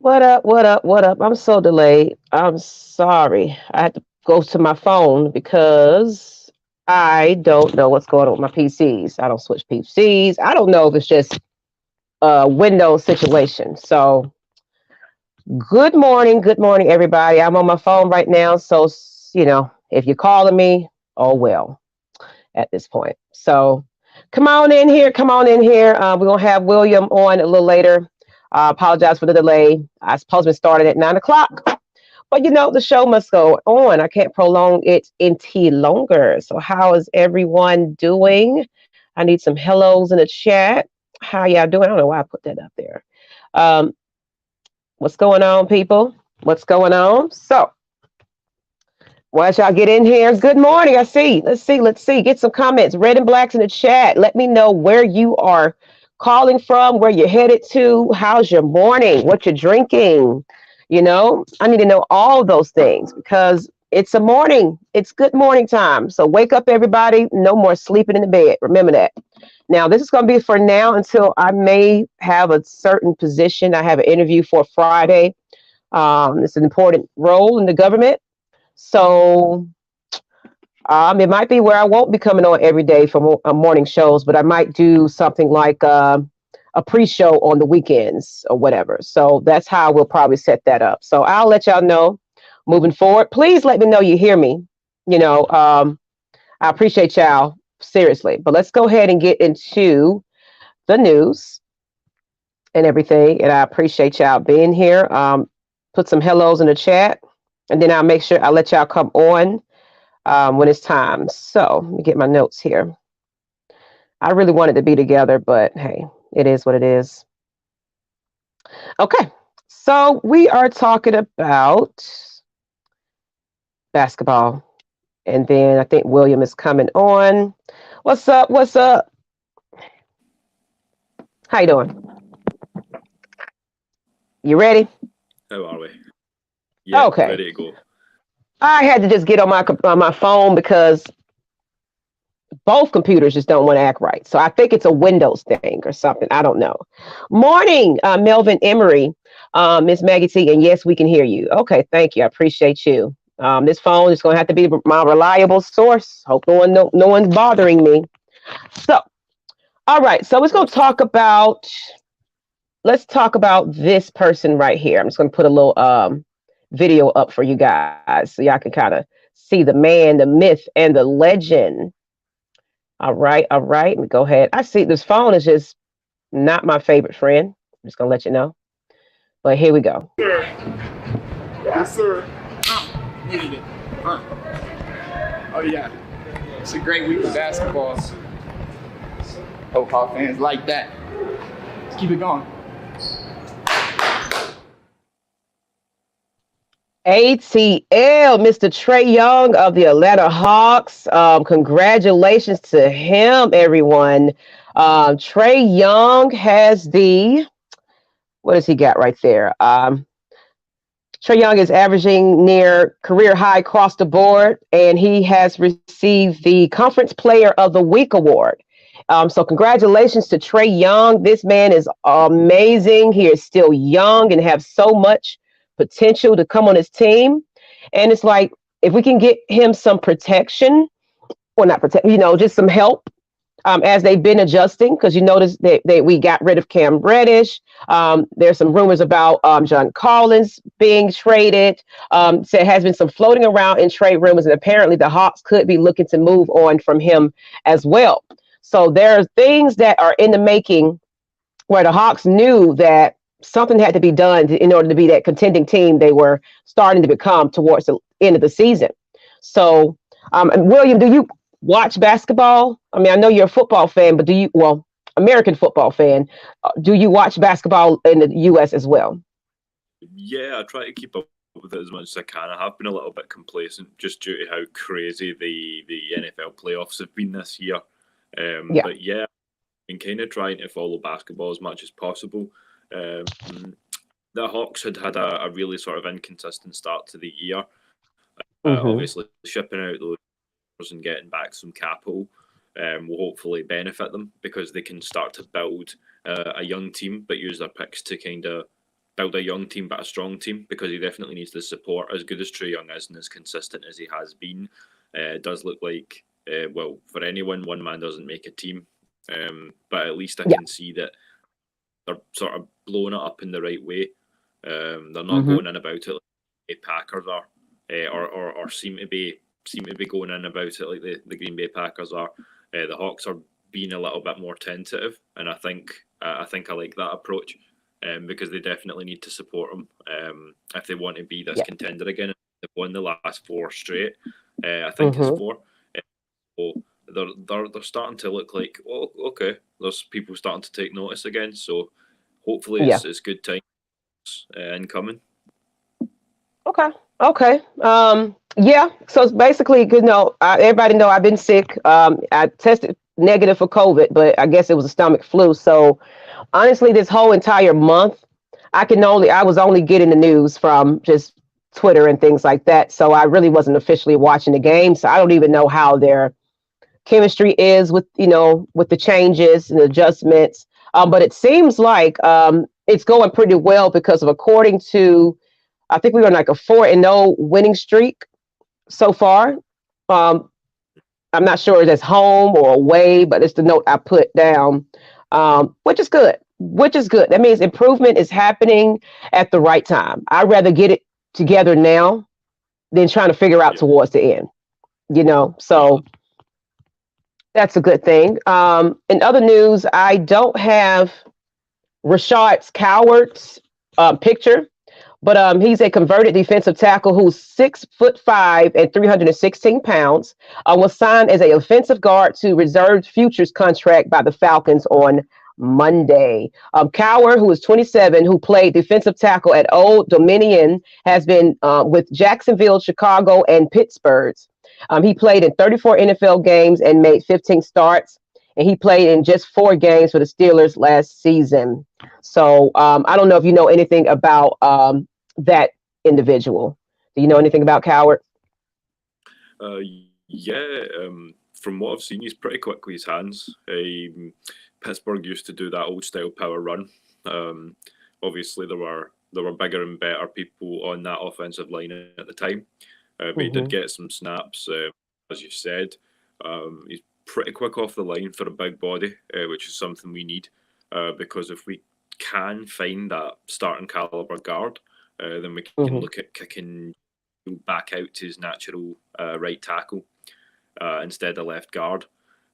What up? What up? What up? I'm so delayed. I'm sorry. I had to go to my phone because I don't know what's going on with my PCs. I don't switch PCs. I don't know if it's just a Windows situation. So, good morning, everybody. I'm on my phone right now. So, if you're calling me, oh well, at this point. So, come on in here. Come on in here. We're going to have William on a little later. I apologize for the delay. I supposed to started at 9 o'clock. But the show must go on. I can't prolong it any longer. So, how is everyone doing? I need some hellos in the chat. How y'all doing? I don't know why I put that up there. Um, what's going on, people? What's going on? So, once y'all get in here, good morning. I see. Let's see. Get some comments. Red and blacks in the chat. Let me know where you are calling from, where you're headed to. How's your morning? What you're drinking? I need to know all those things because it's a morning. It's good morning time. So wake up, everybody. No more sleeping in the bed. Remember that. Now, this is going to be for now until I may have a certain position. I have an interview for Friday. It's an important role in the government. So it might be where I won't be coming on every day for morning shows, but I might do something like a pre-show on the weekends or whatever. So that's how we'll probably set that up. So I'll let y'all know moving forward. Please let me know you hear me. I appreciate y'all seriously. But let's go ahead and get into the news and everything. And I appreciate y'all being here. Put some hellos in the chat, and then I'll make sure I let y'all come on when it's time. So let me get my notes here. I really wanted to be together, but hey, it is what it is. Okay, so we are talking about basketball, and then I think William is coming on. What's up? What's up? How you doing? You ready? How are we? Yeah, Okay. ready to go. I had to just get on my phone because both computers just don't want to act right. So I think it's a Windows thing or something. I don't know. Morning, Melvin Emery, Miss Maggie T, and yes, we can hear you. Okay, thank you. I appreciate you. This phone is going to have to be my reliable source. Hope no one's bothering me. So, all right. So Of course. let's talk about this person right here. I'm just going to put a little video up for you guys so y'all can kind of see the man, the myth, and the legend. All right, all right. Let me go ahead. I see this phone is just not my favorite friend. I'm just gonna let you know. But here we go. Sir. Yes, sir. Needed it. Oh yeah. It's a great week of basketball. Hope all fans like that. Let's keep it going. ATL, Mr. Trae Young of the Atlanta Hawks. Congratulations to him, everyone. Trae Young has what does he got right there? Trae Young is averaging near career high across the board, and he has received the Conference Player of the Week award. So congratulations to Trae Young. This man is amazing. He is still young and have so much potential to come on his team. And it's like if we can get him some protection, well, not protect, just some help as they've been adjusting, because you notice that we got rid of Cam Reddish. There's some rumors about John Collins being traded. So there has been some floating around in trade rumors, and apparently the Hawks could be looking to move on from him as well. So there are things that are in the making where the Hawks knew that something had to be done in order to be that contending team they were starting to become towards the end of the season. So, and William, do you watch basketball? I mean, I know you're a football fan, but American football fan, do you watch basketball in the U.S. as well? Yeah, I try to keep up with it as much as I can. I have been a little bit complacent just due to how crazy the NFL playoffs have been this year. Yeah. But yeah, I'm kind of trying to follow basketball as much as possible. Um, the Hawks had a really sort of inconsistent start to the year. Mm-hmm. Obviously, shipping out those and getting back some capital will hopefully benefit them because they can start to build a young team, but use their picks to kind of build a young team, but a strong team, because he definitely needs the support. As good as Trae Young is and as consistent as he has been, it does look like, well, for anyone, one man doesn't make a team. But at least I can see that they're sort of blowing it up in the right way. They're not going in about it like the Packers are, or seem to be going in about it like the Green Bay Packers are. The Hawks are being a little bit more tentative, and I think I like that approach, because they definitely need to support them if they want to be this contender again. They've won the last 4 straight. I think it's 4. So they're starting to look like, oh, okay, there's people starting to take notice again. So hopefully it's good times incoming. Okay. Yeah. So it's basically, everybody know I've been sick. I tested negative for COVID, but I guess it was a stomach flu. So honestly, this whole entire month, I was only getting the news from just Twitter and things like that. So I really wasn't officially watching the game. So I don't even know how their chemistry is with the changes and adjustments. But it seems like it's going pretty well, because according to, I think we were on like a 4-0 winning streak so far. I'm not sure if that's home or away, but it's the note I put down, which is good. That means improvement is happening at the right time. I'd rather get it together now than trying to figure out towards the end, so that's a good thing. In other news, I don't have Rashard Coward's picture, but he's a converted defensive tackle who's 6'5" and 316 pounds. Was signed as an offensive guard to reserved futures contract by the Falcons on Monday. Coward, who is 27, who played defensive tackle at Old Dominion, has been with Jacksonville, Chicago, and Pittsburgh. He played in 34 NFL games and made 15 starts. And he played in just 4 games for the Steelers last season. So I don't know if you know anything about that individual. Do you know anything about Coward? From what I've seen, he's pretty quick with his hands. Pittsburgh used to do that old style power run. Obviously, there were bigger and better people on that offensive line at the time, but he did get some snaps, as you said. He's pretty quick off the line for a big body, which is something we need, because if we can find that starting caliber guard, then we can look at kicking back out to his natural right tackle instead of left guard.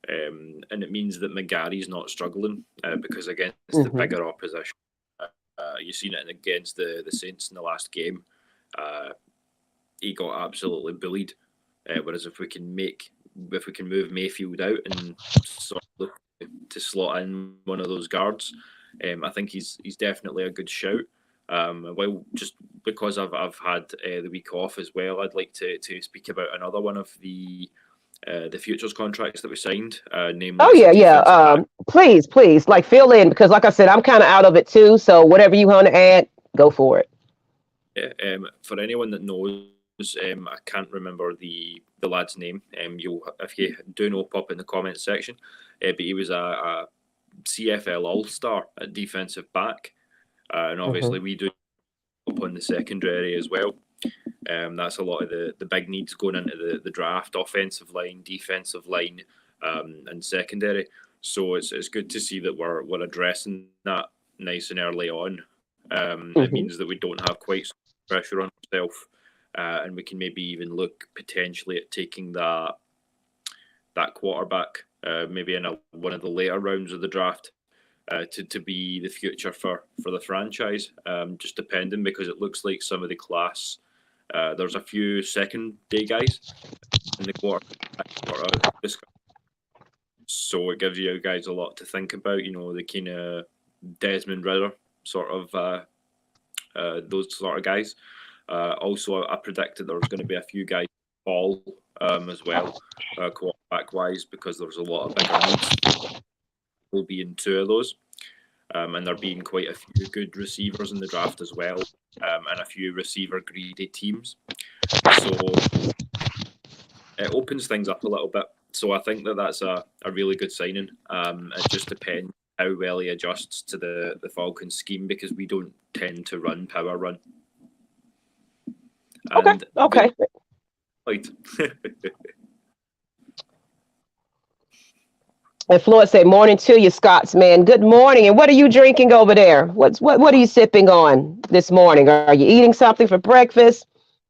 And it means that McGarry's not struggling, because against the bigger opposition, you've seen it against the Saints in the last game. He got absolutely bullied. Whereas if we can move Mayfield out and sort of look to slot in one of those guards, I think he's definitely a good shout. Well, just because I've had the week off as well, I'd like to speak about another one of the futures contracts that we signed. Namely, please, like fill in, because like I said, I'm kind of out of it too. So whatever you want to add, go for it. Yeah. For anyone that knows, I can't remember the lad's name. If you do know, pop in the comments section. But he was a CFL All-Star at defensive back, and obviously we do up on the secondary as well. That's a lot of the big needs going into the draft: offensive line, defensive line, and secondary. So it's good to see that we're addressing that nice and early on. It means that we don't have quite so much pressure on ourselves, and we can maybe even look potentially at taking that quarterback, maybe in one of the later rounds of the draft, to be the future for the franchise. Just depending, because it looks like some of the class, there's a few second day guys in the quarterback. So it gives you guys a lot to think about. The kind of Desmond Ridder sort of those sort of guys. Also, I predicted there was going to be a few guys fall as well, quarterback wise, because there's a lot of bigger needs. Will be in 2 of those, and there being quite a few good receivers in the draft as well, and a few receiver greedy teams. So it opens things up a little bit. So I think that's a really good signing. It just depends how well he adjusts to the Falcons scheme, because we don't tend to run power run. And Okay. Right. And Floyd said, "Morning to you, Scotsman. Good morning. And what are you drinking over there? What are you sipping on this morning? Are you eating something for breakfast?"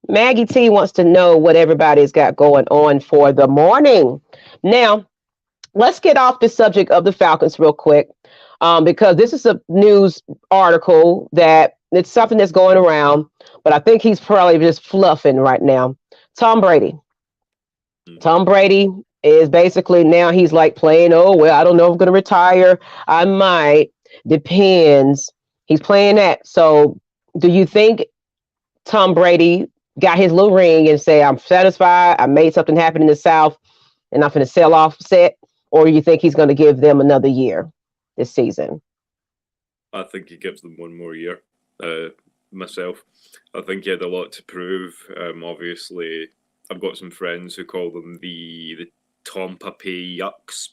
Maggie T wants to know what everybody's got going on for the morning. Now, let's get off the subject of the Falcons real quick, because this is a news article that it's something that's going around, but I think he's probably just fluffing right now. Tom Brady. Tom Brady is basically now he's like playing, oh, well, I don't know if I'm going to retire. I might. Depends. He's playing that. So do you think Tom Brady got his little ring and say, I'm satisfied, I made something happen in the South, and I'm going to sell off set? Or do you think he's going to give them another year this season? I think he gives them one more year. Myself, I think he had a lot to prove. Obviously, I've got some friends who call them the Tompa Pay Yucks,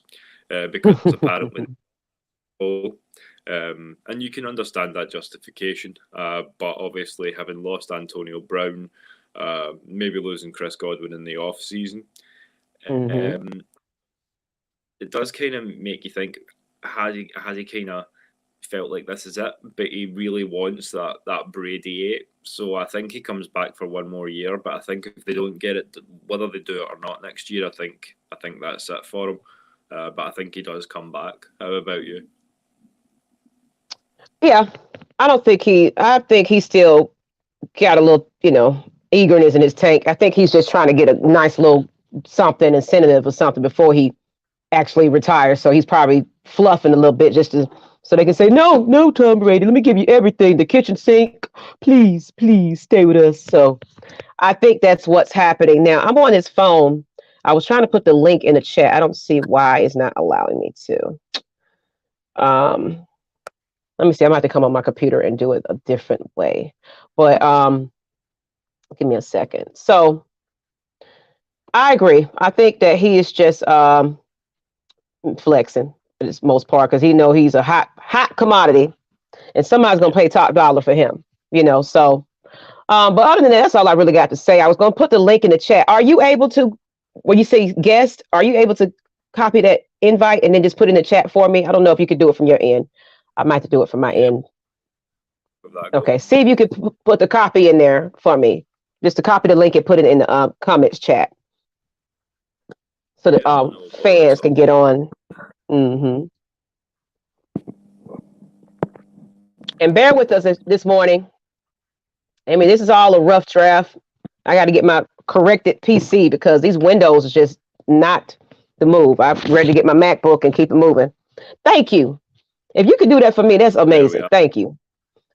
because apparently, and you can understand that justification. But obviously, having lost Antonio Brown, maybe losing Chris Godwin in the off season, it does kind of make you think: has he kind of felt like this is it? But he really wants that Brady 8. So I think he comes back for one more year. But I think if they don't get it, whether they do it or not next year, I think that's it for him. But I think he does come back. How about you? Yeah, I think he still got a little, eagerness in his tank. I think he's just trying to get a nice little something, incentive or something before he actually retires. So he's probably fluffing a little bit so they can say, no, Tom Brady, let me give you everything. The kitchen sink, please stay with us. So I think that's what's happening now. I'm on his phone. I was trying to put the link in the chat. I don't see why it's not allowing me to. Let me see. I might have to come on my computer and do it a different way. But give me a second. So I agree. I think that he is just flexing for the most part, because he know he's a hot commodity, and somebody's gonna pay top dollar for him. So. But other than that, that's all I really got to say. I was gonna put the link in the chat. Are you able to, when you say guest, are you able to copy that invite and then just put it in the chat for me? I don't know if you could do it from your end. I might have to do it from my end. Okay, see if you could put the copy in there for me. Just to copy the link and put it in the comments chat, so that fans can get on. And bear with us this morning. I mean, this is all a rough draft. I got to get my corrected PC because these Windows is just not the move. I'm ready to get my MacBook and keep it moving. Thank you. If you could do that for me, that's amazing. Thank you.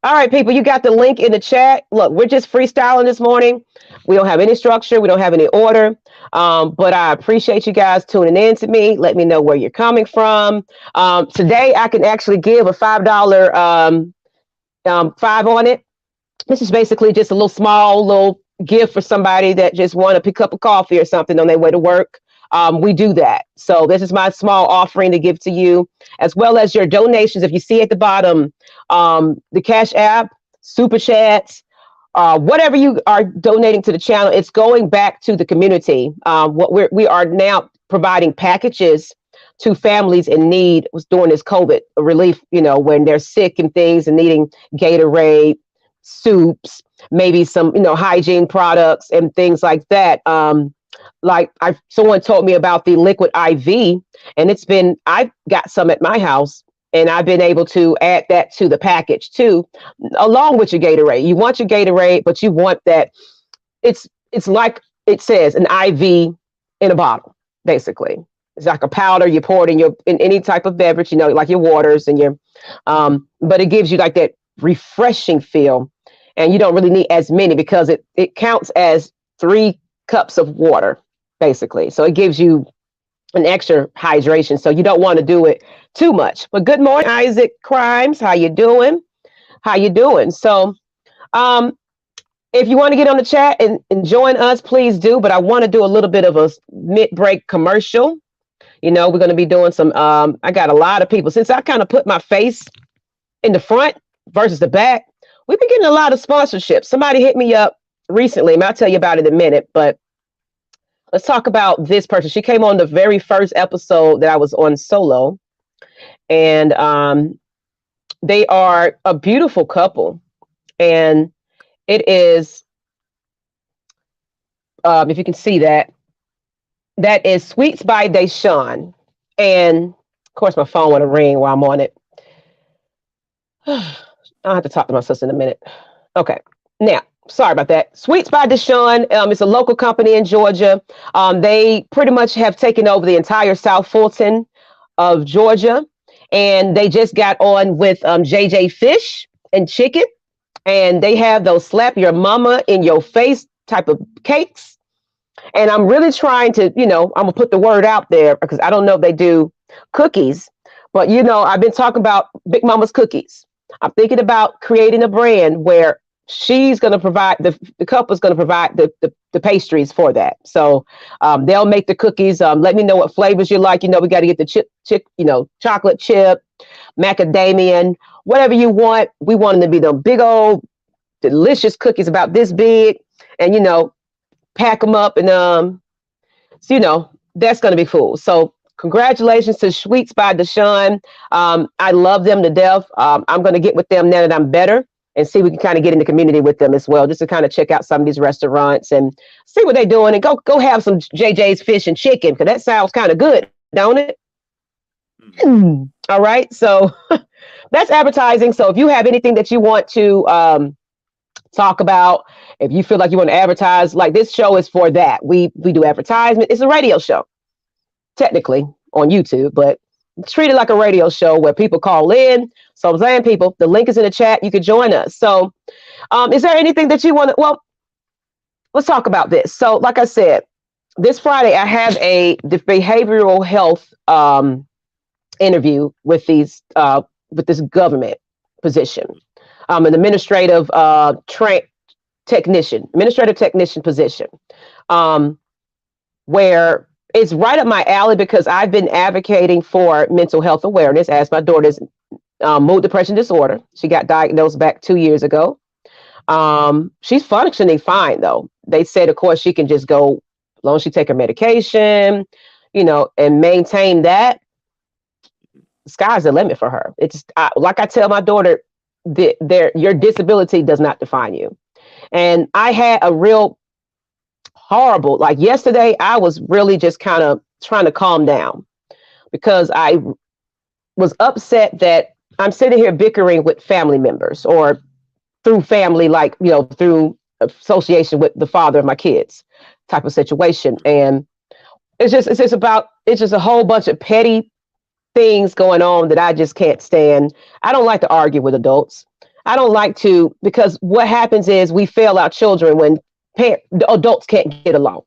All right, people, you got the link in the chat. Look, we're just freestyling this morning. We don't have any structure. We don't have any order. But I appreciate you guys tuning in to me. Let me know where you're coming from. Today, I can actually give a $5 5 on it. This is basically just a little gift for somebody that just want to pick up a coffee or something on their way to work. We do that. So this is my small offering to give to you, as well as your donations. If you see at the bottom, the Cash App, Super Chats, whatever you are donating to the channel, it's going back to the community. We are now providing packages to families in need during this COVID relief, when they're sick and things and needing Gatorade, soups, maybe some, hygiene products and things like that. Someone told me about the liquid IV, and I've got some at my house, and I've been able to add that to the package too, along with your Gatorade. You want your Gatorade, but you want that. It's like it says, an IV in a bottle, basically. It's like a powder. You pour it in any type of beverage, like your waters and your, but it gives you like that refreshing feel, and you don't really need as many because it counts as 3 cups of water, basically. So it gives you an extra hydration. So you don't want to do it too much. But good morning, Isaac Crimes. How you doing? So if you want to get on the chat and join us, please do. But I want to do a little bit of a mid-break commercial. We're going to be doing some, I got a lot of people, since I kind of put my face in the front versus the back, we've been getting a lot of sponsorships. Somebody hit me up recently, and I'll tell you about it in a minute, but let's talk about this person. She came on the very first episode that I was on solo, and they are a beautiful couple, and it is, if you can see that is Sweets by Deshawn, and of course my phone want to ring while I'm on it. I'll have to talk to my sister in a minute. Okay, now, sorry about that. Sweets by Deshawn. It's a local company in Georgia. They pretty much have taken over the entire South Fulton of Georgia, and they just got on with JJ Fish and Chicken, and they have those slap your mama in your face type of cakes. And I'm really trying to, I'm gonna put the word out there because I don't know if they do cookies, but I've been talking about Big Mama's Cookies. I'm thinking about creating a brand where she's going to provide, the couple's going to provide the pastries for that. So they'll make the cookies. Let me know what flavors you like. We got to get the chip, chocolate chip, macadamia, whatever you want. We want them to be the big old delicious cookies about this big, and pack them up, and that's going to be cool. So congratulations to Sweets by Deshawn. I love them to death. I'm going to get with them now that I'm better and see if we can kind of get in the community with them as well, just to kind of check out some of these restaurants and see what they're doing, and go have some JJ's Fish and Chicken, because that sounds kind of good, don't it? All right. So that's advertising. So if you have anything that you want to talk about, if you feel like you want to advertise, like this show is for that. We do advertisement. It's a radio show, technically on YouTube, but treat it like a radio show where people call in. So I'm saying, people, the link is in the chat. You can join us. So is there anything that you want to, well, let's talk about this. So like I said, this Friday, I have the behavioral health interview with this government position, an administrative technician position, where it's right up my alley because I've been advocating for mental health awareness as my daughter's mood depression disorder. She got diagnosed back 2 years ago. She's functioning fine, though. They said, of course, she can just go as long as she take her medication, and maintain that. The sky's the limit for her. It's like I tell my daughter, your disability does not define you. And I had a real horrible, like yesterday, I was really just kind of trying to calm down because I was upset that I'm sitting here bickering with family members, or through family, like, through association with the father of my kids type of situation. And it's just a whole bunch of petty things going on that I just can't stand. I don't like to argue with adults. I don't like to, because what happens is we fail our children when the adults can't get along,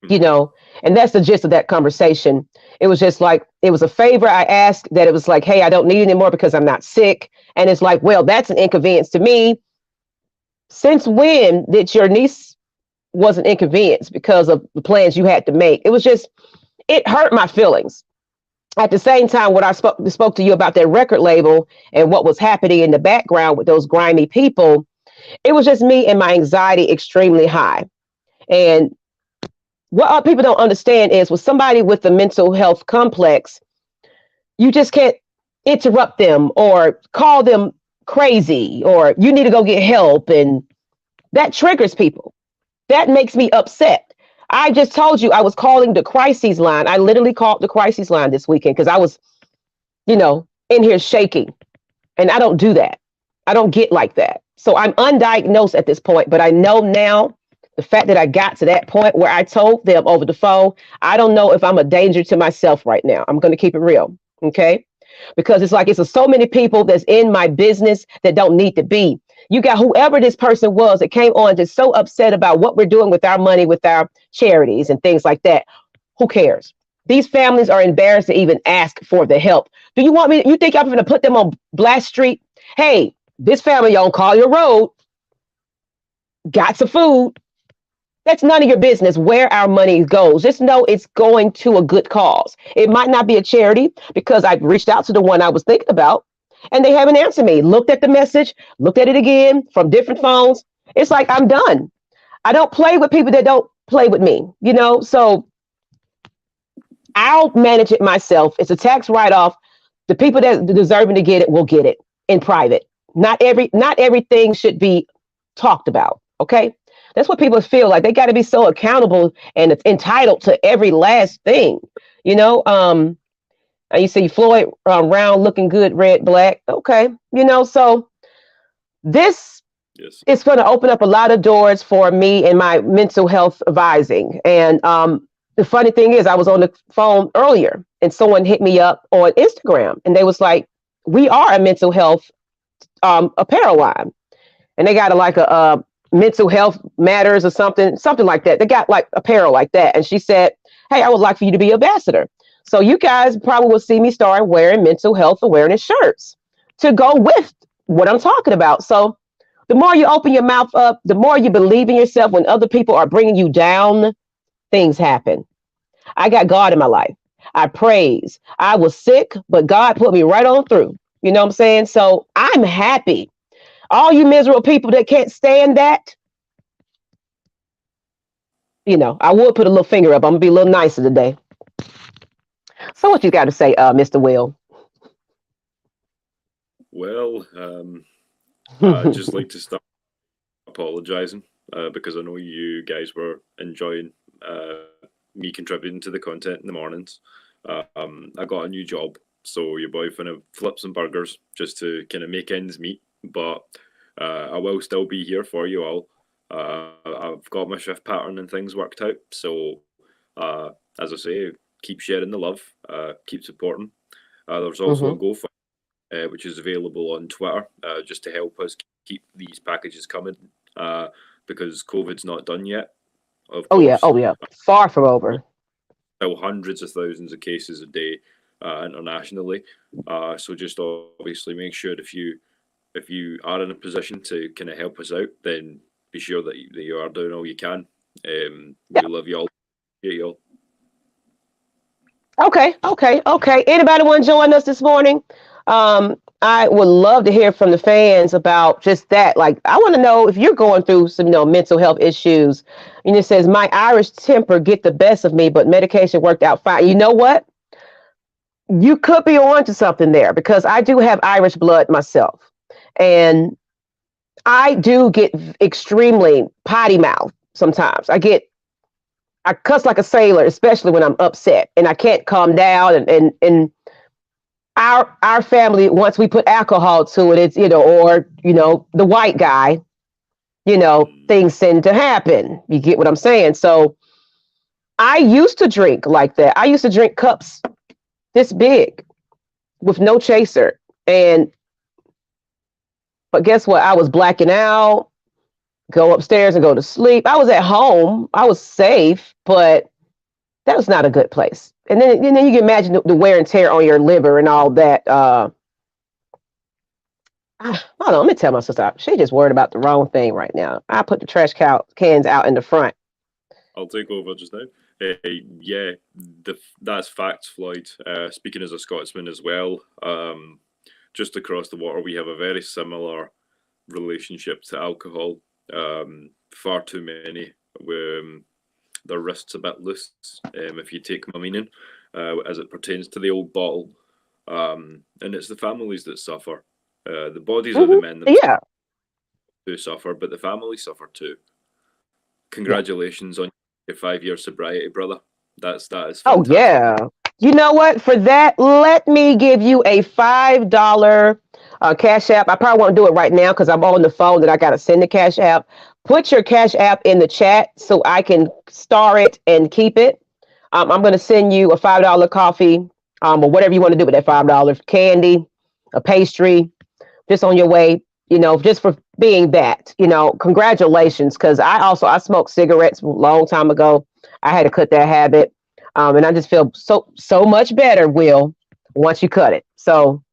and that's the gist of that conversation. It was just like, it was a favor I asked, that it was like, hey, I don't need it anymore because I'm not sick. And it's like, well, that's an inconvenience to me. Since when did your niece was an inconvenience because of the plans you had to make? It was just, it hurt my feelings. At the same time, when I spoke to you about that record label and what was happening in the background with those grimy people, it was just me and my anxiety extremely high. And what people don't understand is, with somebody with a mental health complex, you just can't interrupt them or call them crazy or you need to go get help. And that triggers people. That makes me upset. I just told you I was calling the crises line. I literally called the crises line this weekend because I was, in here shaking. And I don't do that. I don't get like that. So I'm undiagnosed at this point, but I know now, the fact that I got to that point where I told them over the phone, I don't know if I'm a danger to myself right now. I'm going to keep it real. Okay. Because it's like, it's so many people that's in my business that don't need to be. You got whoever this person was that came on just so upset about what we're doing with our money, with our charities and things like that. Who cares? These families are embarrassed to even ask for the help. Do you want me? You think I'm going to put them on Blast Street? Hey, this family on Collier Road got some food. That's none of your business where our money goes. Just know it's going to a good cause. It might not be a charity because I reached out to the one I was thinking about and they haven't answered me. Looked at the message, looked at it again from different phones. It's like, I'm done. I don't play with people that don't play with me, you know? So I'll manage it myself. It's a tax write-off. The people that are deserving to get it will get it in private. Not everything should be talked about. Okay. That's what people feel like. They got to be so accountable and entitled to every last thing. You know, you see Floyd round looking good, red, black. Okay. You know, so this Yes. is going to open up a lot of doors for me in my mental health advising. And the funny thing is, I was on the phone earlier and someone hit me up on Instagram and they was like, we are a mental health apparel line. And they got a mental health matters or something like that. They got like apparel like that. And she said, hey, I would like for you to be ambassador. So you guys probably will see me start wearing mental health awareness shirts to go with what I'm talking about. So the more you open your mouth up, the more you believe in yourself. When other people are bringing you down, things happen. I got God in my life. I praise. I was sick, but God put me right on through. You know what I'm saying? So I'm happy. All you miserable people that can't stand that, you know, I would put a little finger up. I'm gonna be a little nicer today. So what you got to say, Mr. Will? Well, I'd just like to start apologizing because I know you guys were enjoying me contributing to the content in the mornings. I got a new job, so your boy finna flip some burgers just to kind of make ends meet. But I will still be here for you all. I've got my shift pattern and things worked out. So as I say, keep sharing the love, keep supporting. There's also a GoFundMe, which is available on Twitter, just to help us keep these packages coming, because COVID's not done yet. Of course. Oh yeah, far from over. Still hundreds of thousands of cases a day internationally. So just obviously make sure if you are in a position to kind of help us out, then be sure that you are doing all you can. We love you all. Yeah, you all. Okay. Anybody want to join us this morning? I would love to hear from the fans about just that. Like, I want to know if you're going through some, mental health issues. And it says, my Irish temper get the best of me, but medication worked out fine. You know what? You could be on to something there because I do have Irish blood myself. And I do get extremely potty mouth sometimes. I cuss like a sailor, especially when I'm upset and I can't calm down. And our family, once we put alcohol to it, it's, or, the white guy, things tend to happen. You get what I'm saying? So I used to drink like that. I used to drink cups this big with no chaser. But guess what? I was blacking out, go upstairs and go to sleep. I was at home. I was safe, but that was not a good place. And then you can imagine the wear and tear on your liver and all that. Hold on, let me tell my sister. She just worried about the wrong thing right now. I put the trash cans out in the front. I'll take over just now. Yeah, that's facts, Floyd. Speaking as a Scotsman as well, just across the water, we have a very similar relationship to alcohol. Far too many. Their wrists a bit loose, if you take my meaning, as it pertains to the old bottle. And it's the families that suffer. The bodies of the men themselves do suffer, but the families suffer too. Congratulations on your 5-year sobriety, brother. That is fantastic. Oh yeah. You know what? For that, let me give you a $5 Cash App. I probably won't do it right now because I'm on the phone that I got to send the Cash App. Put your Cash App in the chat so I can star it and keep it. I'm going to send you a $5 coffee, or whatever you want to do with that $5. Candy, a pastry, just on your way, just for being that, congratulations. Because I smoked cigarettes a long time ago. I had to cut that habit. And I just feel so much better, Will, once you cut it. So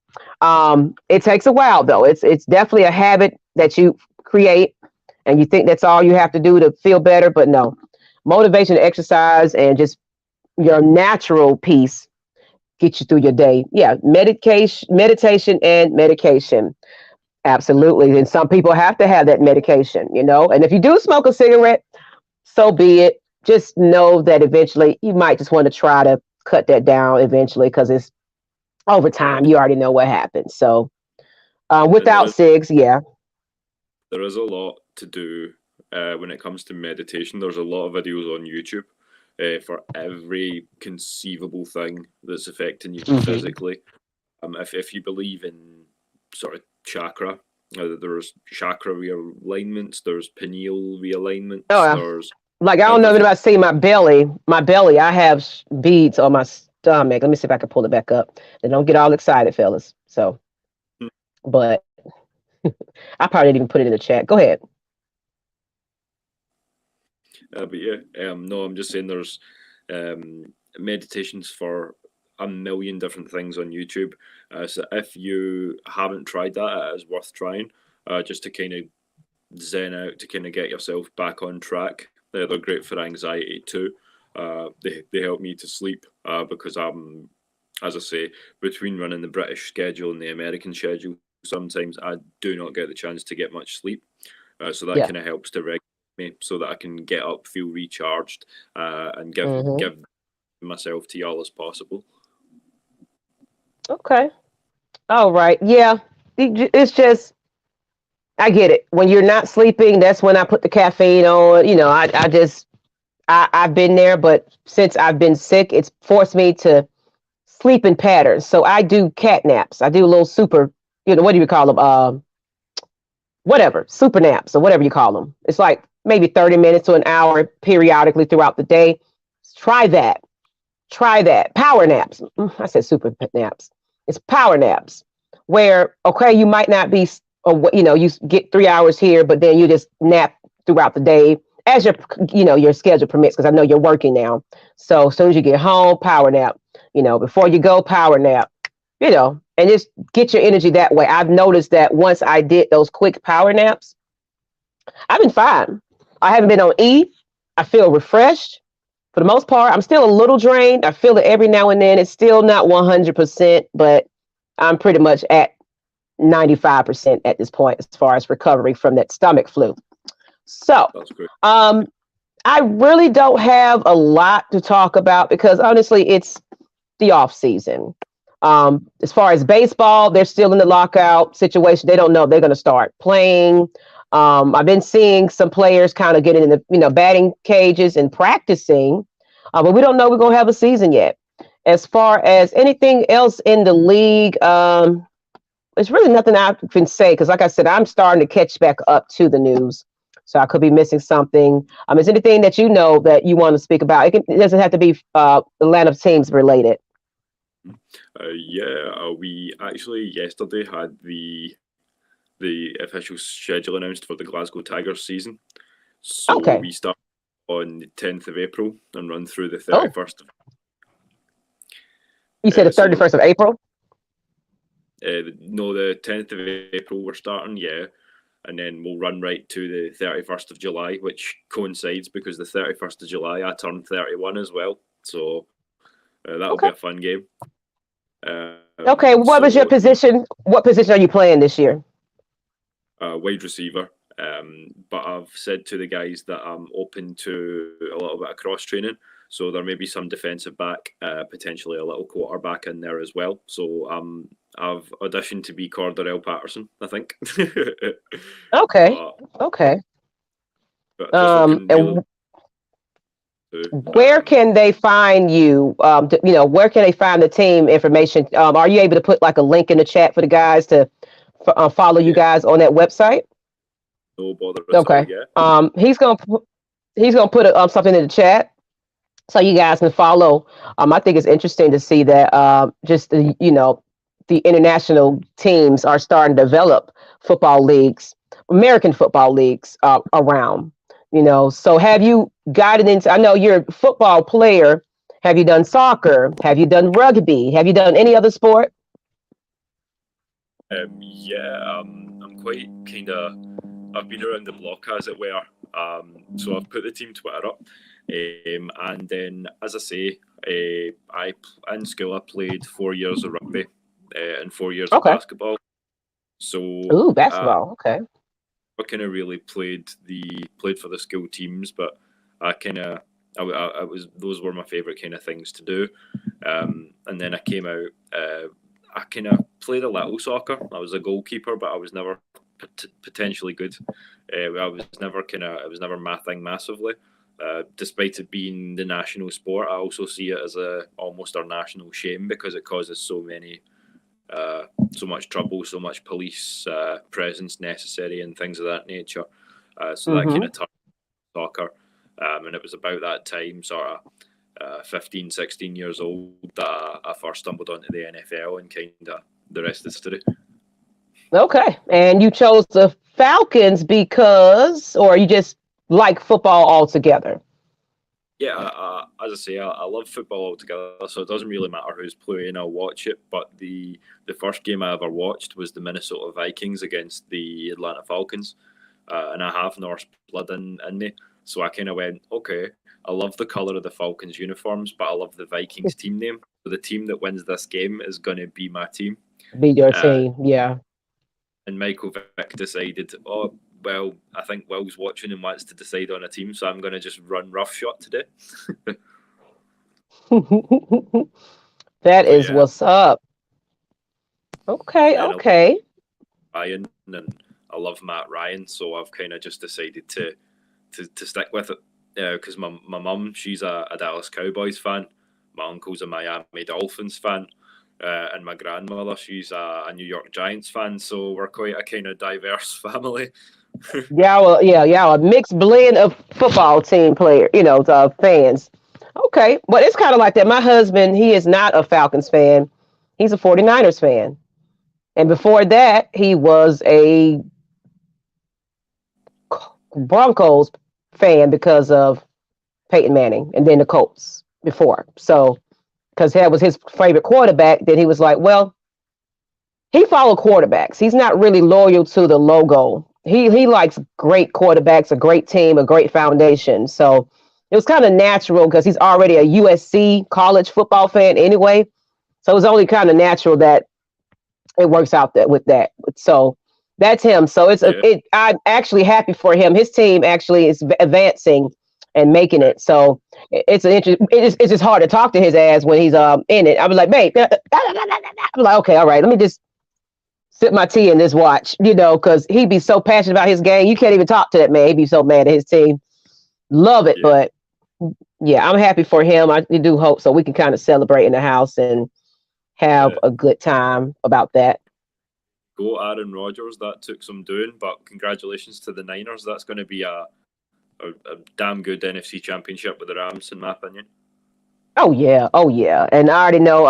it takes a while, though. It's definitely a habit that you create. and you think that's all you have to do to feel better. But no, motivation, exercise, and just your natural peace get you through your day. Yeah, meditation and medication. Absolutely. And some people have to have that medication, and if you do smoke a cigarette, so be it. Just know that eventually you might just want to try to cut that down eventually, because it's over time. You already know what happens. So without cigs, yeah. There is a lot to do when it comes to meditation. There's a lot of videos on YouTube for every conceivable thing that's affecting you physically. If you believe in sort of chakra, there's chakra realignments, there's pineal realignments, there's like, I don't know if anybody see my belly. My belly, I have beads on my stomach. Let me see if I can pull it back up. And don't get all excited, fellas. So, but I probably didn't even put it in the chat. Go ahead. But yeah, no, I'm just saying there's meditations for a million different things on YouTube. So if you haven't tried that, it is worth trying, just to kind of zen out, to kind of get yourself back on track. They're great for anxiety too. They help me to sleep because I'm, as I say, between running the British schedule and the American schedule, sometimes I do not get the chance to get much sleep. So that kind of helps to regulate me so that I can get up, feel recharged, and give myself to y'all as possible. Okay. All right. Yeah. It's just, I get it. When you're not sleeping, that's when I put the caffeine on. I've been there, but since I've been sick, it's forced me to sleep in patterns. So I do cat naps. I do a little super, what do you call them? Whatever, super naps or whatever you call them. It's like maybe 30 minutes to an hour periodically throughout the day. Try that. Power naps. I said super naps. It's power naps where, okay, you might not be, you get 3 hours here, but then you just nap throughout the day as your schedule permits, because I know you're working now. So as soon as you get home, power nap, before you go, power nap, and just get your energy that way. I've noticed that once I did those quick power naps, I've been fine. I haven't been on E. I feel refreshed. For the most part, I'm still a little drained. I feel it every now and then. It's still not 100%, but I'm pretty much at 95% at this point as far as recovery from that stomach flu. So, I really don't have a lot to talk about because honestly, it's the off season. As far as baseball, they're still in the lockout situation. They don't know if they're going to start playing. I've been seeing some players kind of getting in the batting cages and practicing, but we don't know we're going to have a season yet. As far as anything else in the league, there's really nothing I can say because, like I said, I'm starting to catch back up to the news. So I could be missing something. Is anything that you know that you want to speak about? It doesn't have to be Atlanta teams related. We actually yesterday had the official schedule announced for the Glasgow Tigers season. So we start on the 10th of April and run through the 31st. You said the 31st of April? No, the 10th of April we're starting, yeah. And then we'll run right to the 31st of July, which coincides because the 31st of July I turned 31 as well. So that'll be a fun game. What was your position? What position are you playing this year? Wide receiver. But I've said to the guys that I'm open to a little bit of cross training. So there may be some defensive back, potentially a little quarterback in there as well. So I've auditioned to be Cordarrelle Patterson, I think. Okay. Where can they find you? Where can they find the team information? Are you able to put like a link in the chat for the guys to follow you guys on that website? No bother. Okay. He's gonna put something in the chat so you guys can follow. I think it's interesting to see that the international teams are starting to develop football leagues, American football leagues around. So have you gotten into? I know you're a football player. Have you done soccer? Have you done rugby? Have you done any other sport? I'm quite kind of I've been around the block, as it were. So I've put the team Twitter up, and then, as I say, in school I played 4 years of rugby and 4 years of Okay. basketball. So Ooh, basketball. Okay. I kind of really played for the school teams, but I kind of I was those were my favorite kind of things to do. And then I came out. I kind of played a little soccer. I was a goalkeeper, but I was never potentially good. I was never my thing massively. Despite it being the national sport, I also see it as almost our national shame because it causes so much trouble, so much police presence necessary, and things of that nature. So that kind of turned soccer, and it was about that time, sort of 15, 16 years old, that I first stumbled onto the NFL, and kind of the rest is history. Okay. And you chose the Falcons because, or you just like football altogether? Yeah, as I say, I love football altogether, so it doesn't really matter who's playing. I'll watch it. But the first game I ever watched was the Minnesota Vikings against the Atlanta Falcons, and I have Norse blood in me. So I kind of went, okay, I love the colour of the Falcons uniforms, but I love the Vikings team name. So the team that wins this game is going to be my team. Be your team, yeah. And Michael Vick decided, oh, well, I think Will's watching and wants to decide on a team, so I'm going to just run roughshod today. That is what's up. Okay. Ryan, and I love Matt Ryan, so I've kind of just decided to stick with it. Because my mum, she's a Dallas Cowboys fan. My uncle's a Miami Dolphins fan. And my grandmother, she's a New York Giants fan. So we're quite a kind of diverse family. Yeah, a mixed blend of football team player, the fans. Okay, but it's kind of like that. My husband, he is not a Falcons fan. He's a 49ers fan. And before that, he was a Broncos fan because of Peyton Manning, and then the Colts before. So, because that was his favorite quarterback, then he was like, well, he followed quarterbacks. He's not really loyal to the logo. He likes great quarterbacks, a great team, a great foundation. So it was kind of natural because he's already a USC college football fan anyway. So it was only kind of natural that it works out with that. So that's him. So I'm actually happy for him. His team actually is advancing and making it. So it's just hard to talk to his ass when he's in it. I was like, babe, I'm like, okay, all right, let me just sip my tea and just watch, because he'd be so passionate about his game. You can't even talk to that man. He'd be so mad at his team. Love it. Yeah. But yeah, I'm happy for him. I do hope so. We can kind of celebrate in the house and have a good time about that. Go Aaron Rodgers. That took some doing, but congratulations to the Niners. That's going to be a damn good NFC championship with the Rams, in my opinion. Oh yeah. And I already know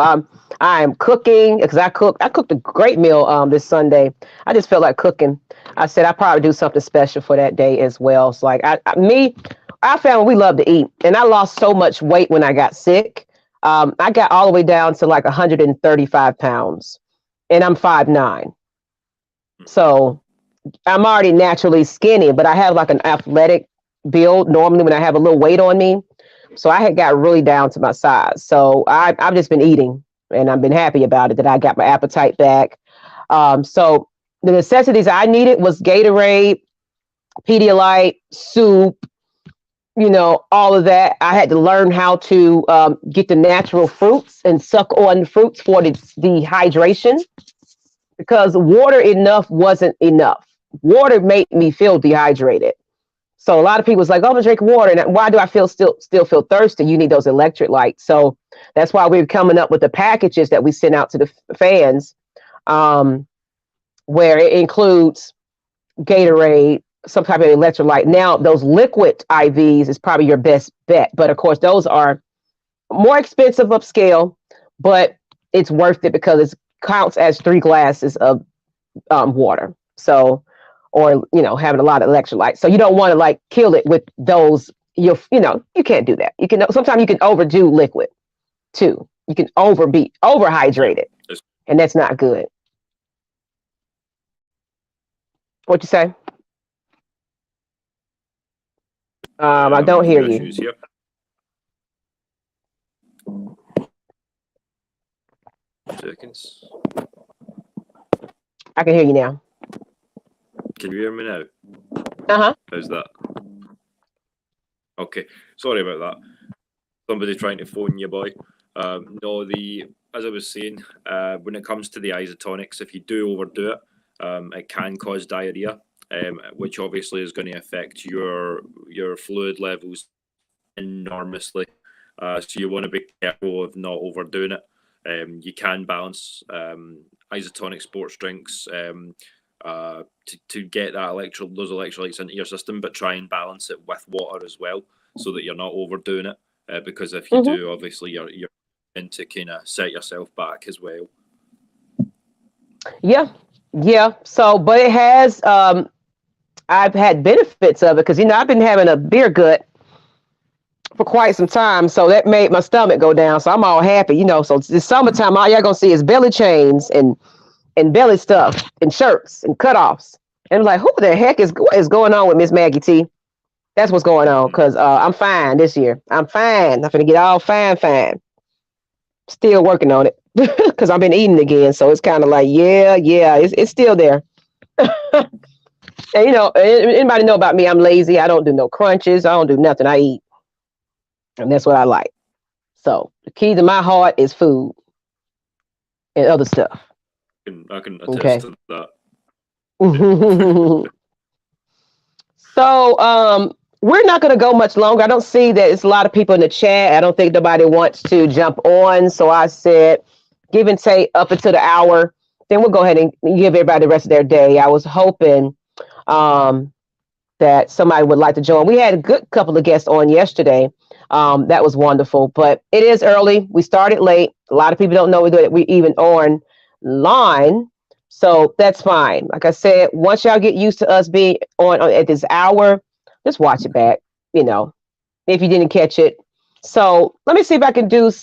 I am cooking because I cooked a great meal this Sunday. I just felt like cooking. I said I'd probably do something special for that day as well. So like our family, we love to eat, and I lost so much weight when I got sick. I got all the way down to like 135 pounds, and I'm 5'9". So I'm already naturally skinny, but I have like an athletic build normally when I have a little weight on me. So I had got really down to my size. So I've just been eating, and I've been happy about it, that I got my appetite back. So the necessities I needed was Gatorade, Pedialyte, soup, all of that. I had to learn how to get the natural fruits and suck on fruits for the dehydration, because water enough wasn't enough. Water made me feel dehydrated. So a lot of people was like, oh, I'm gonna drink water. And why do I still feel thirsty? You need those electrolytes. So that's why we're coming up with the packages that we send out to the fans, where it includes Gatorade, some type of electrolyte. Now, those liquid IVs is probably your best bet. But of course, those are more expensive upscale, but it's worth it because it counts as 3 glasses of water. So, or, having a lot of electrolytes. So you don't want to like kill it with those, you can't do that. Sometimes you can overdo liquid too. You can overhydrated, and that's not good. What you say? I I'm don't having hear few you. issues here. Seconds. I can hear you now. Can you hear me now? Uh-huh. How's that? Okay, sorry about that. Somebody trying to phone you, boy. No, as I was saying, when it comes to the isotonics, if you do overdo it, it can cause diarrhea, which obviously is going to affect your fluid levels enormously. So you want to be careful of not overdoing it. You can balance isotonic sports drinks to get those electrolytes into your system, but try and balance it with water as well, so that you're not overdoing it. Because if you Mm-hmm. do, obviously you're into kind of set yourself back as well. Yeah. Yeah. So, but it has, I've had benefits of it because, I've been having a beer gut for quite some time. So that made my stomach go down. So I'm all happy, So this summertime, all y'all gonna see is belly chains and belly stuff and shirts and cutoffs. And I'm like, who the heck what is going on with Miss Maggie T? That's what's going on because I'm fine this year. I'm fine. I'm finna get all fine. Still working on it because I've been eating again. So it's kind of like, yeah, it's still there. And anybody know about me? I'm lazy. I don't do no crunches. I don't do nothing. I eat, and that's what I like. So the key to my heart is food and other stuff. I can attest Okay. to that. So we're not going to go much longer. I don't see that it's a lot of people in the chat. I don't think nobody wants to jump on. So I said, give and take up until the hour. Then we'll go ahead and give everybody the rest of their day. I was hoping that somebody would like to join. We had a good couple of guests on yesterday. That was wonderful, but it is early. We started late. A lot of people don't know that we even online. So that's fine. Like I said, once y'all get used to us being on at this hour, just watch it back, if you didn't catch it. So let me see if I can do let's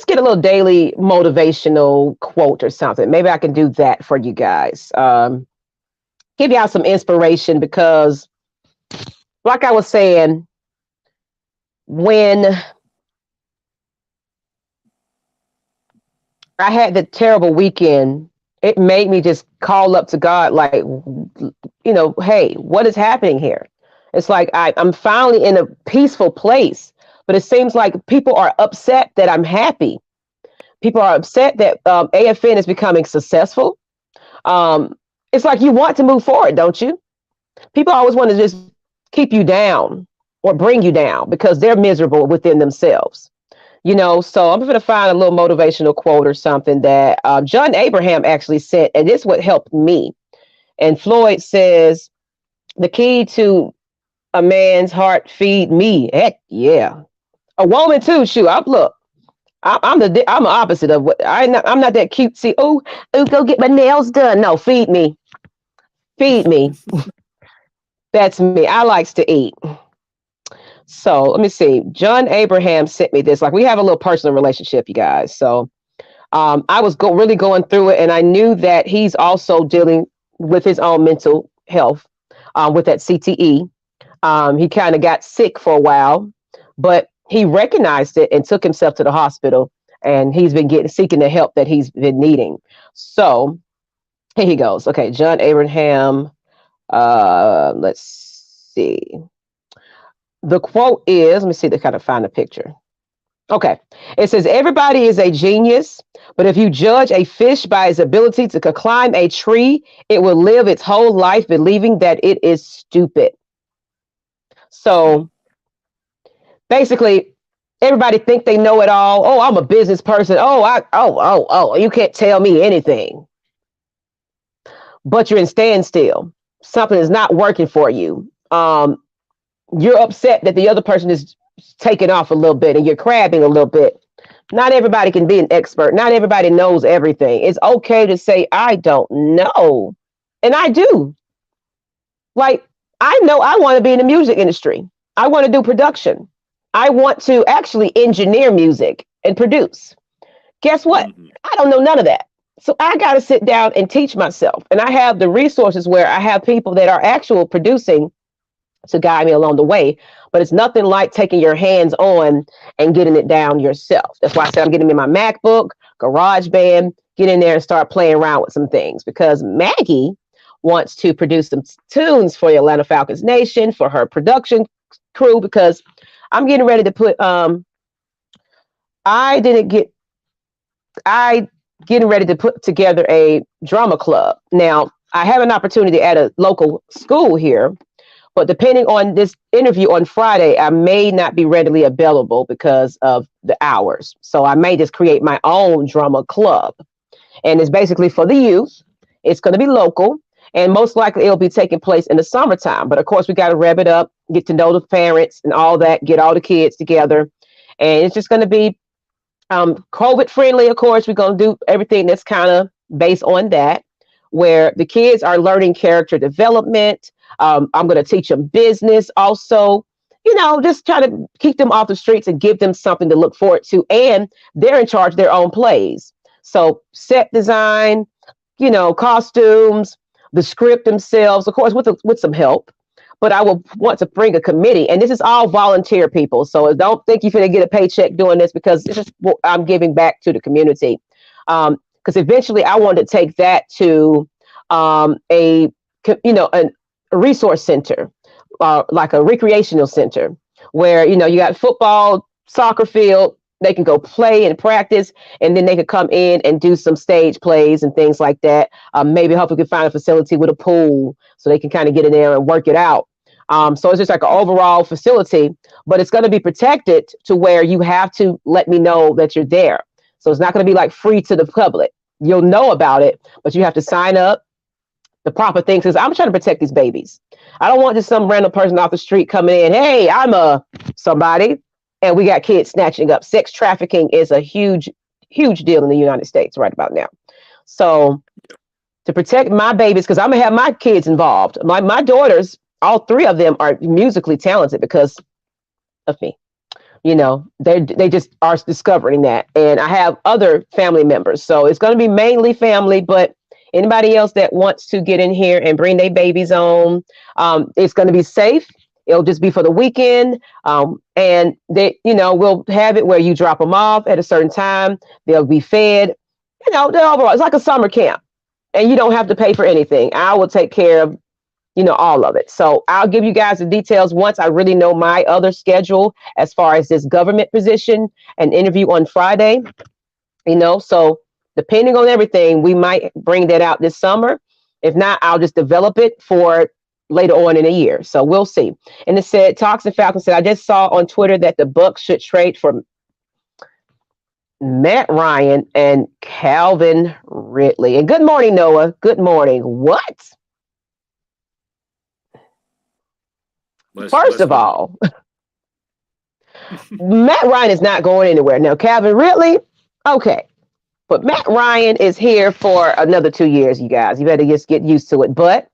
get a little daily motivational quote or something. Maybe I can do that for you guys. Give y'all some inspiration because, like I was saying, when I had the terrible weekend, it made me just call up to God, like, hey, what is happening here? It's like I'm finally in a peaceful place, but it seems like people are upset that I'm happy. People are upset that AFN is becoming successful. It's like you want to move forward, don't you? People always want to just keep you down or bring you down because they're miserable within themselves. So I'm going to find a little motivational quote or something that John Abraham actually said, and this is what helped me. And Floyd says, the key to a man's heart, feed me. Heck yeah. A woman too. Shoot, I'm the opposite of what I'm not that cutesy. Oh, go get my nails done. No, feed me. Feed me. That's me. I likes to eat. So let me see. John Abraham sent me this. Like we have a little personal relationship, you guys. So I was really going through it, and I knew that he's also dealing with his own mental health with that CTE. He kind of got sick for a while, but he recognized it and took himself to the hospital, and he's been seeking the help that he's been needing. So here he goes. Okay, John Abraham. Let's see. The quote is, let me see, to kind of find a picture. Okay. It says, everybody is a genius, but if you judge a fish by its ability to climb a tree, it will live its whole life believing that it is stupid. So basically, everybody think they know it all. Oh, I'm a business person. Oh, you can't tell me anything. But you're in standstill. Something is not working for you. You're upset that the other person is taking off a little bit and you're crabbing a little bit. Not everybody can be an expert. Not everybody knows everything. It's okay to say, I don't know. And I do. Like, I know I want to be in the music industry. I want to do production. I want to actually engineer music and produce. Guess what? I don't know none of that. So I got to sit down and teach myself. And I have the resources where I have people that are actual producing to guide me along the way. But it's nothing like taking your hands on and getting it down yourself. That's why I said I'm getting me my MacBook, GarageBand, get in there and start playing around with some things because Maggie wants to produce some tunes for the Atlanta Falcons Nation for her production crew because I'm getting ready to put I didn't get I getting ready to put together a drama club. Now, I have an opportunity at a local school here, but depending on this interview on Friday, I may not be readily available because of the hours. So I may just create my own drama club. And it's basically for the youth. It's going to be local. And most likely it'll be taking place in the summertime. But of course, we got to rev it up, get to know the parents and all that, get all the kids together. And it's just going to be COVID friendly, of course. We're going to do everything that's kind of based on that, where the kids are learning character development. I'm going to teach them business also, just try to keep them off the streets and give them something to look forward to. And they're in charge of their own plays. So set design, costumes, the script themselves, of course, with some help. But I will want to bring a committee, and this is all volunteer people. So don't think you're going to get a paycheck doing this because this is what I'm giving back to the community. Because eventually I want to take that to a resource center, like a recreational center, where you got football, soccer field. They can go play and practice, and then they could come in and do some stage plays and things like that. Maybe hopefully we can find a facility with a pool so they can kind of get in there and work it out. So it's just like an overall facility, but it's going to be protected to where you have to let me know that you're there. So it's not going to be like free to the public. You'll know about it, but you have to sign up the proper things because I'm trying to protect these babies. I don't want just some random person off the street coming in. Hey, I'm somebody. And we got kids snatching up. Sex trafficking is a huge, huge deal in the United States right about now. So to protect my babies, because I'm going to have my kids involved. My daughters, all three of them are musically talented because of me. They just are discovering that. And I have other family members. So it's going to be mainly family, but anybody else that wants to get in here and bring their babies on, it's going to be safe. It'll just be for the weekend. And they, we'll have it where you drop them off at a certain time. They'll be fed, overall, it's like a summer camp and you don't have to pay for anything. I will take care of, all of it. So I'll give you guys the details once I really know my other schedule as far as this government position and interview on Friday, so depending on everything, we might bring that out this summer. If not, I'll just develop it for later on in the year. So we'll see. And it said, Talks and Falcons said, I just saw on Twitter that the Bucks should trade for Matt Ryan and Calvin Ridley. And good morning, Noah. Good morning. What? First of all, Matt Ryan is not going anywhere. Now, Calvin Ridley, okay. But Matt Ryan is here for another 2 years, you guys. You better just get used to it. But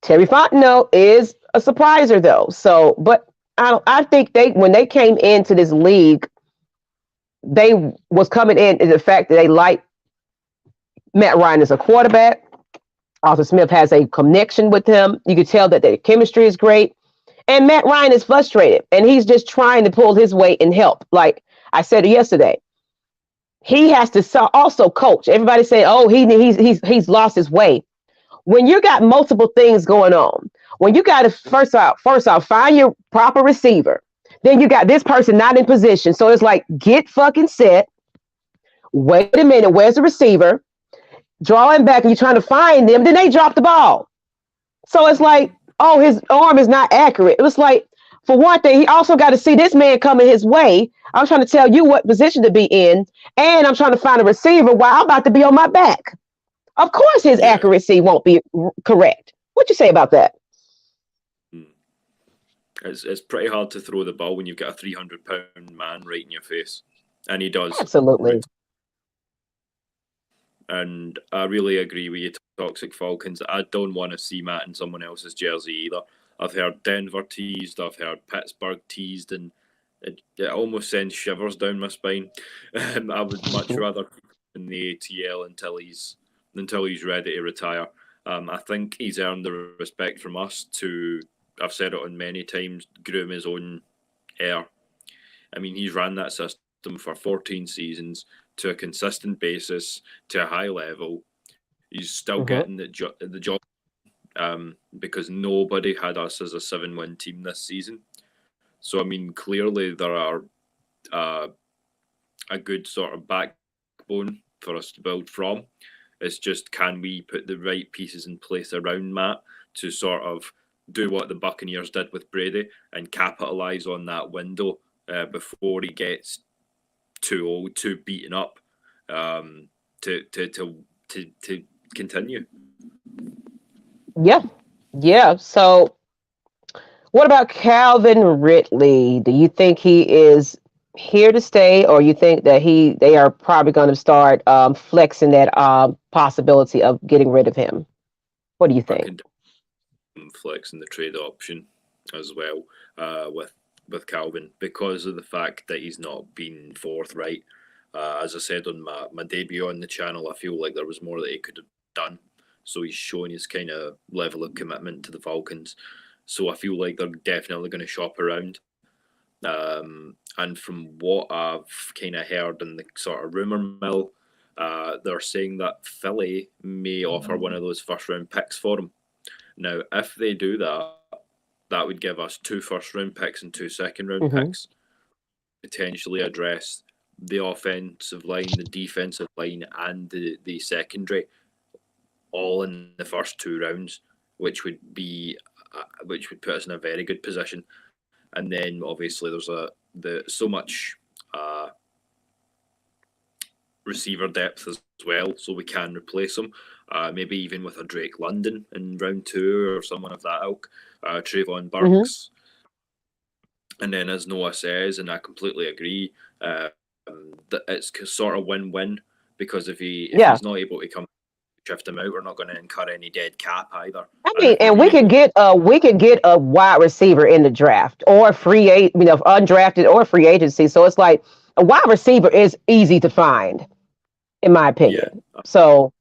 Terry Fontenot is a surpriser, though. So, but I think when they came into this league, they was coming in the fact that they like Matt Ryan as a quarterback. Arthur Smith has a connection with him. You can tell that their chemistry is great. And Matt Ryan is frustrated, and he's just trying to pull his weight and help. Like I said yesterday, he has to also coach. Everybody say, "Oh, he's lost his way." When you got multiple things going on, when you got to first off, find your proper receiver. Then you got this person not in position. So it's like, get fucking set. Wait a minute, where's the receiver? Drawing back and you're trying to find them. Then they drop the ball. So it's like, oh, his arm is not accurate. It was like, for one thing, he also got to see this man coming his way. I'm trying to tell you what position to be in. And I'm trying to find a receiver while I'm about to be on my back. Of course, his accuracy won't be correct. What you say about that? It's pretty hard to throw the ball when you've got a 300-pound man right in your face, and he does. Absolutely. And I really agree with you, Toxic Falcons. I don't want to see Matt in someone else's jersey either. I've heard Denver teased, I've heard Pittsburgh teased, and it almost sends shivers down my spine. I would much rather keep him in the ATL until he's ready to retire. I think he's earned the respect from us to I've said it on many times, groom his own heir. I mean, he's ran that system for 14 seasons to a consistent basis, to a high level. He's still getting the job because nobody had us as a 7-win team this season. So, I mean, clearly there are a good sort of backbone for us to build from. It's just, can we put the right pieces in place around Matt to sort of do what the Buccaneers did with Brady and capitalise on that window before he gets too old, too beaten up to continue. Yeah. So, what about Calvin Ridley? Do you think he is here to stay, or you think that they are probably going to start flexing that possibility of getting rid of him? What do you think? Flexing the trade option as well with Calvin, because of the fact that he's not been forthright. As I said on my debut on the channel, I feel like there was more that he could have done. So he's showing his kind of level of commitment to the Falcons. So I feel like they're definitely going to shop around. And from what I've kind of heard in the sort of rumour mill, they're saying that Philly may offer one of those first-round picks for him. Now, if they do that, that would give us 2 first-round picks and 2 second-round picks. Potentially address the offensive line, the defensive line, and the secondary, all in the first 2 rounds, which would put us in a very good position. And then obviously there's so much receiver depth as well, so we can replace them. Maybe even with a Drake London in round 2 or someone of that ilk, Trayvon Burks. And then, as Noah says, and I completely agree, that it's sort of win-win, because if he's not able to come shift him out, we're not going to incur any dead cap either. I mean, and we could get a wide receiver in the draft, or undrafted or free agency. So it's like a wide receiver is easy to find, in my opinion. Yeah. So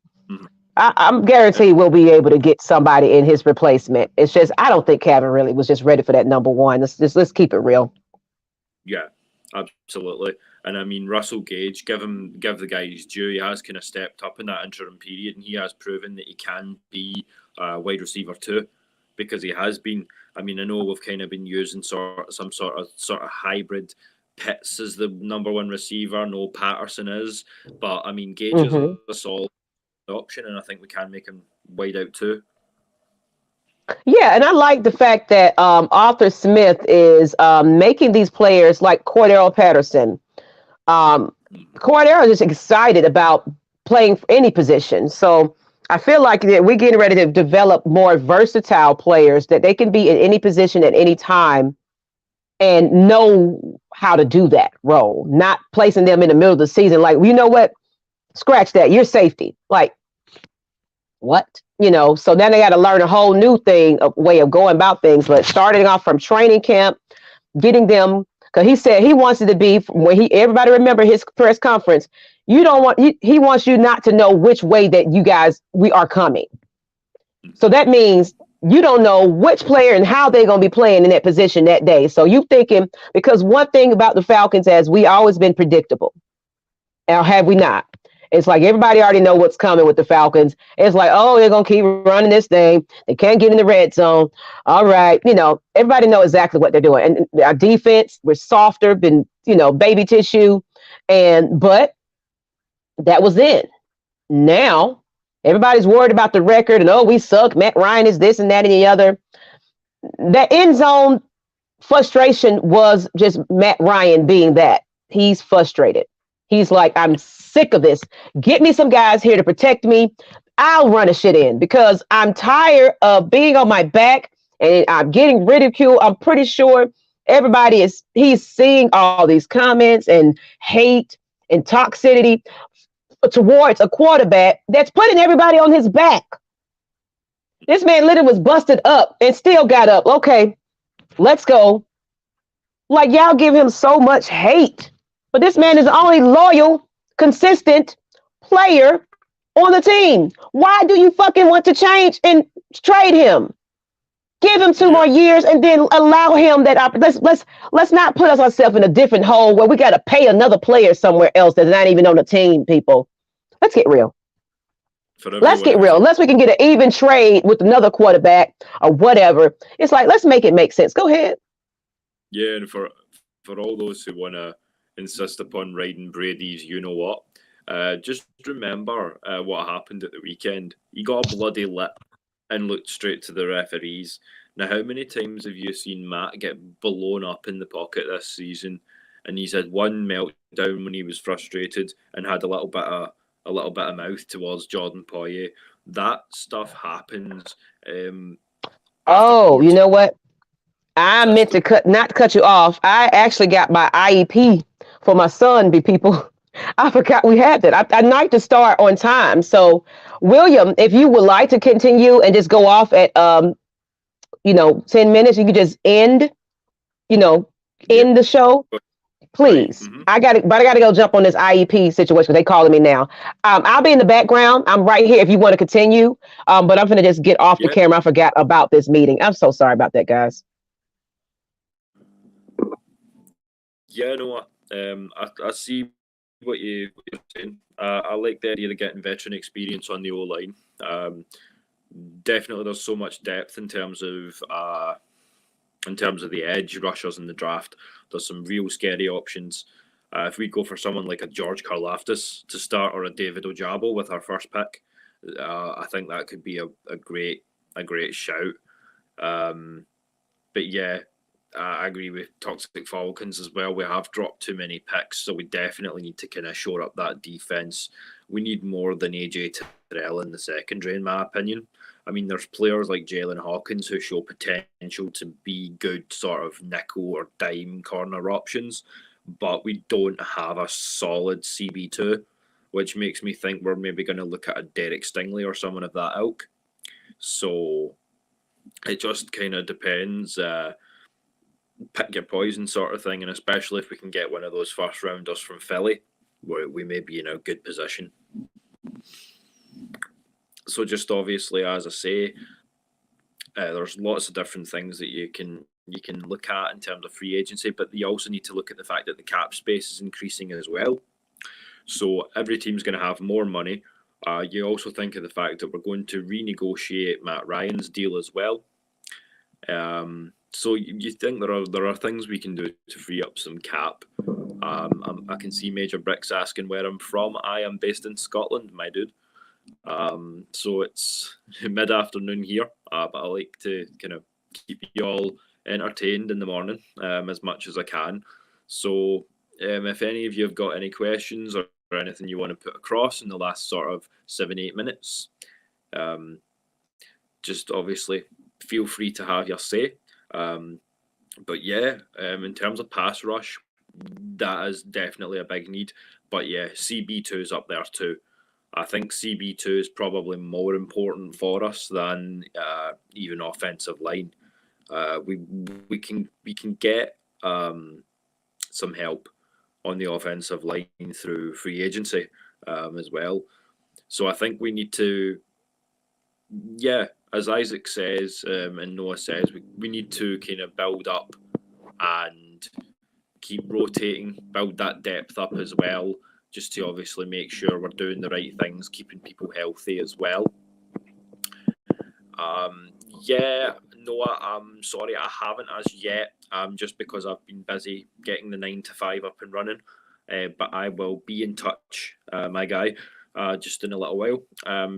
I'm guaranteed we'll be able to get somebody in his replacement. It's just, I don't think Calvin really was just ready for that number one. Let's keep it real. Yeah, absolutely. And I mean, Russell Gage, give the guy his due. He has kind of stepped up in that interim period, and he has proven that he can be a wide receiver too, because he has been. I mean, I know we've kind of been using some sort of hybrid. Pitts is the number one receiver. No, Patterson is, but I mean, Gage is a solid option, and I think we can make him wide out too. Yeah, and I like the fact that Arthur Smith is making these players like Cordero Patterson. Cordero is just excited about playing any position. So I feel like that we're getting ready to develop more versatile players, that they can be in any position at any time and know how to do that role, not placing them in the middle of the season. Like, you know what? Scratch that. You're safety. Like, what? So then they got to learn a whole new way of going about things. But starting off from training camp, getting them, because he said he wants it to be when everybody remember his press conference. He wants you not to know which way that we are coming. So that means you don't know which player and how they're going to be playing in that position that day. So you thinking, because one thing about the Falcons is we always been predictable. Or have we not? It's like everybody already know what's coming with the Falcons. It's like, oh, they're going to keep running this thing. They can't get in the red zone. All right. Everybody know exactly what they're doing. And our defense, we're softer than, baby tissue. But that was then. Now, everybody's worried about the record and, we suck. Matt Ryan is this and that and the other. That end zone frustration was just Matt Ryan being that. He's frustrated. He's like, I'm sick of this. Get me some guys here to protect me. I'll run a shit in, because I'm tired of being on my back and I'm getting ridiculed. I'm pretty sure he's seeing all these comments and hate and toxicity towards a quarterback that's putting everybody on his back. This man literally was busted up and still got up. Okay, let's go. Like, y'all give him so much hate. But this man is the only loyal, consistent player on the team. Why do you fucking want to change and trade him? Give him 2 more years and then allow him that let's not put ourselves in a different hole where we got to pay another player somewhere else that's not even on the team, people. Let's get real. Let's get real. Unless we can get an even trade with another quarterback or whatever. It's like, let's make it make sense. Go ahead. Yeah, and for all those who want to insist upon riding Brady's you-know-what, just remember what happened at the weekend. He got a bloody lip and looked straight to the referees. Now, how many times have you seen Matt get blown up in the pocket this season? And he's had one meltdown when he was frustrated and had a little bit of mouth towards Jordan Poirier. That stuff happens. Oh, you know what? I meant to not cut you off. I actually got my IEP for my son, people. I forgot we had that. I like to start on time. So, William, if you would like to continue and just go off at 10 minutes, you could just end the show. Please. Mm-hmm. I gotta go jump on this IEP situation. They calling me now. I'll be in the background. I'm right here if you want to continue. But I'm gonna just get off the camera. I forgot about this meeting. I'm so sorry about that, guys. Yeah, no, I see what you're saying. I like the idea of getting veteran experience on the O-line. Definitely, there's so much depth in terms of the edge rushers in the draft. There's some real scary options. If we go for someone like a George Karlaftis to start or a David Ojabo with our first pick, I think that could be a great shout. But yeah, I agree with Toxic Falcons as well. We have dropped too many picks, so we definitely need to kind of shore up that defense. We need more than AJ Terrell in the secondary, in my opinion. I mean, there's players like Jalen Hawkins who show potential to be good sort of nickel or dime corner options, but we don't have a solid CB2, which makes me think we're maybe going to look at a Derek Stingley or someone of that ilk. So it just kind of depends. Pick your poison sort of thing, and especially if we can get one of those first rounders from Philly, where we may be in a good position. So just obviously, as I say, there's lots of different things that you can look at in terms of free agency, but you also need to look at the fact that the cap space is increasing as well. So every team's going to have more money. You also think of the fact that we're going to renegotiate Matt Ryan's deal as well. So you think there are things we can do to free up some cap. I can see Major Bricks asking where I'm from. I am based in Scotland, my dude. So it's mid-afternoon here, but I like to kind of keep you all entertained in the morning as much as I can. So if any of you have got any questions or anything you want to put across in the last sort of 7-8 minutes, just obviously feel free to have your say. But yeah, in terms of pass rush, that is definitely a big need. But yeah, CB2 is up there too. I think CB2 is probably more important for us than even offensive line. We can get some help on the offensive line through free agency as well. So I think we need to, as Isaac says and Noah says, we need to kind of build up and keep rotating, build that depth up as well, just to obviously make sure we're doing the right things, keeping people healthy as well. Noah, I'm sorry I haven't as yet, just because I've been busy getting the 9 to 5 up and running. But I will be in touch, my guy, just in a little while,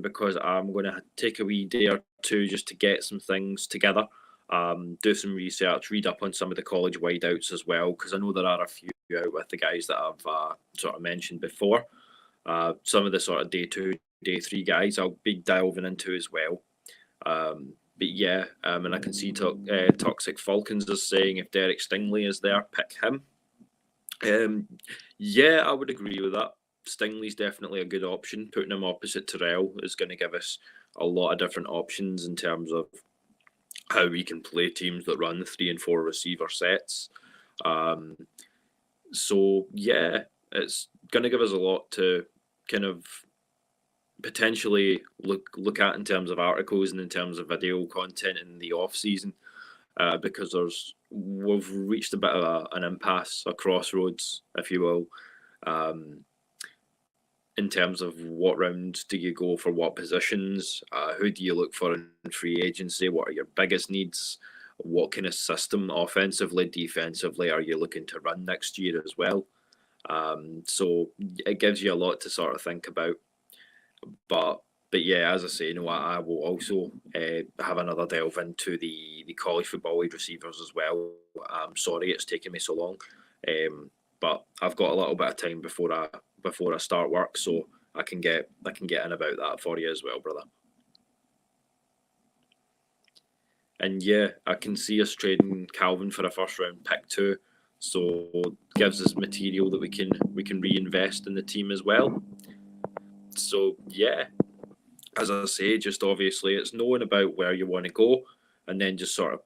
because I'm going to take a wee day or two just to get some things together, do some research, read up on some of the college wideouts as well, because I know there are a few out with the guys that I've sort of mentioned before. Some of the sort of day 2, day 3 guys I'll be delving into as well. But yeah, and I can see Toxic Falcons is saying if Derek Stingley is there, pick him. Yeah, I would agree with that. Stingley's definitely a good option. Putting him opposite Terrell is going to give us a lot of different options in terms of how we can play teams that run 3 and 4 receiver sets. So yeah, it's going to give us a lot to kind of potentially look at in terms of articles and in terms of video content in the off season, because we've reached a bit of an impasse, a crossroads, if you will, in terms of what round do you go for what positions, who do you look for in free agency, what are your biggest needs, what kind of system, offensively, defensively, are you looking to run next year as well. So it gives you a lot to sort of think about. But yeah, as I say, I will also have another delve into the college football wide receivers as well. I'm sorry it's taken me so long, but I've got a little bit of time before I start work, so I can get in about that for you as well, brother. And yeah, I can see us trading Calvin for a first round pick too, so gives us material that we can reinvest in the team as well. So yeah, as I say, just obviously it's knowing about where you want to go and then just sort of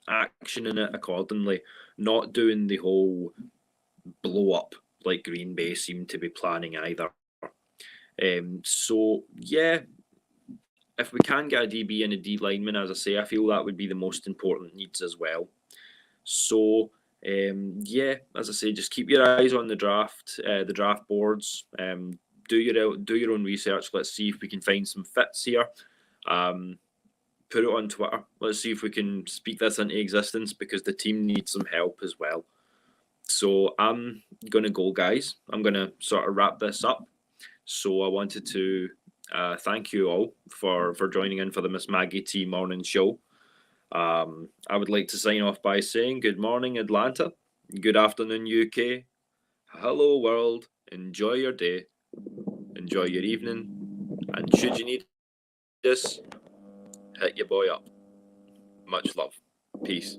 actioning it accordingly, not doing the whole blow up like Green Bay seemed to be planning either. So yeah, if we can get a DB and a D lineman, as I say, I feel that would be the most important needs as well. So yeah, as I say, just keep your eyes on the draft boards. Do your own research. Let's see if we can find some fits here. Put it on Twitter. Let's see if we can speak this into existence, because the team needs some help as well. So I'm gonna go, guys. I'm gonna sort of wrap this up. So I wanted to thank you all for joining in for the Miss Maggie T morning show. I would like to sign off by saying good morning, Atlanta. Good afternoon, UK. Hello, world. Enjoy your day. Enjoy your evening. And should you need this, hit your boy up. Much love. Peace.